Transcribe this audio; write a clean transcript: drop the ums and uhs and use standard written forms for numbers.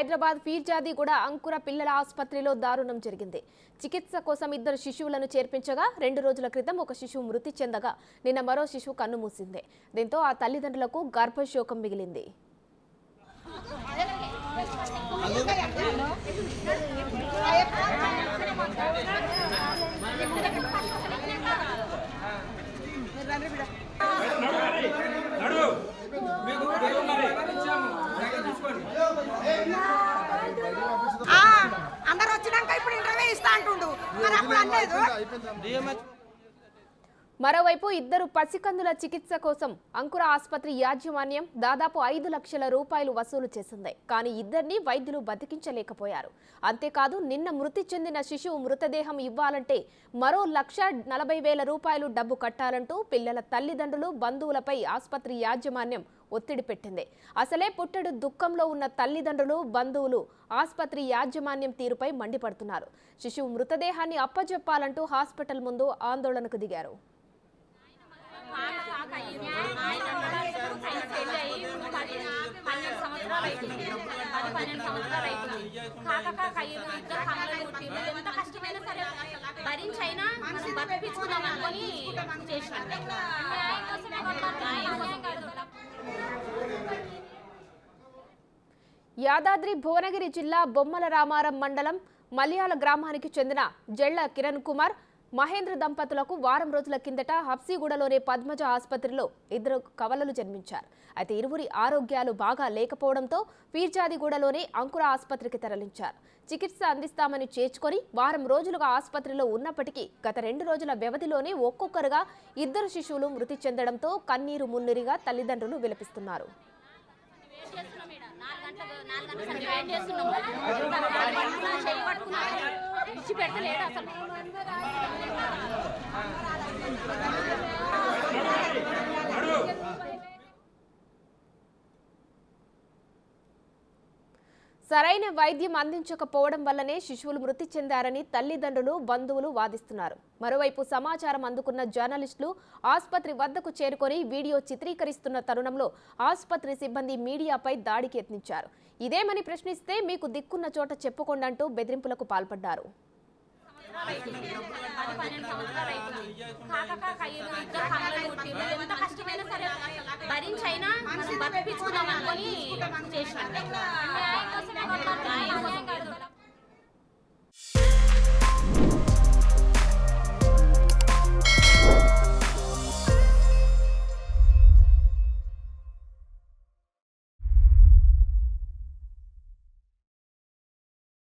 హైదరాబాద్ ఫీర్జాదిగూడ అంకుర పిల్లల ఆసుపత్రిలో దారుణం జరిగింది. చికిత్స కోసం 2 శిశువులను చేర్పించగా 2 రోజుల క్రితం ఒక శిశువు మృతి చెందగా నిన్న మరో శిశువు కన్నుమూసింది. దీంతో ఆ తల్లిదండ్రులకు గర్భశోకం మిగిలింది. అందరు వచ్చినాక ఇప్పుడు ఇంటర్వ్యూ ఇస్తా అంటుండు. మరి అప్పుడు అనలేదు. మరోవైపు 2 పసికందుల చికిత్స కోసం అంకుర ఆసుపత్రి యాజమాన్యం దాదాపు 5 లక్షల రూపాయలు వసూలు చేసింది. కానీ ఇద్దరిని వైద్యులు బతికించలేకపోయారు. అంతేకాదు నిన్న మృతి చెందిన శిశువు మృతదేహం ఇవ్వాలంటే మరో 1,40,000 రూపాయలు డబ్బు కట్టాలంటూ పిల్లల తల్లిదండ్రులు బంధువులపై ఆసుపత్రి యాజమాన్యం ఒత్తిడి పెట్టింది. అసలే పుట్టెడు దుఃఖంలో ఉన్న తల్లిదండ్రులు బంధువులు ఆసుపత్రి యాజమాన్యం తీరుపై మండిపడుతున్నారు. శిశువు మృతదేహాన్ని అప్పజెప్పాలంటూ హాస్పిటల్ ముందు ఆందోళనకు దిగారు. యాదాద్రి భువనగిరి జిల్లా బొమ్మల రామారం మండలం మల్యాల గ్రామానికి చెందిన జెళ్ల కిరణ్ కుమార్ మహేంద్ర దంపతులకు వారం రోజుల కిందట హబ్సిగూడలోని పద్మజ ఆసుపత్రిలో 2 కవలలు జన్మించారు. అయితే ఇరువురి ఆరోగ్యాలు బాగా లేకపోవడంతో ఫీర్జాదిగూడలోని అంకుర ఆసుపత్రికి తరలించారు. చికిత్స అందిస్తామని చేర్చుకొని వారం రోజులుగా ఆసుపత్రిలో ఉన్నప్పటికీ గత 2 రోజుల వ్యవధిలోనే ఒక్కొక్కరుగా 2 శిశువులు మృతి చెందడంతో కన్నీరు మున్నీరుగా తల్లిదండ్రులు విలపిస్తున్నారు. సరైన వైద్యం అందించకపోవడం వల్లనే శిశువులు మృతి చెందారని తల్లిదండ్రులు బంధువులు వాదిస్తున్నారు. మరోవైపు సమాచారం అందుకున్న జర్నలిస్టులు ఆసుపత్రి వద్దకు చేరుకొని వీడియో చిత్రీకరిస్తున్న తరుణంలో ఆసుపత్రి సిబ్బంది మీడియాపై దాడికి యత్నించారు. ఇదేమని ప్రశ్నిస్తే మీకు దిక్కున్న చోట చెప్పుకోండంటూ బెదిరింపులకు పాల్పడ్డారు. భరించైనా మనం బతికించుకున్నాం అనుకొని చేసినాం.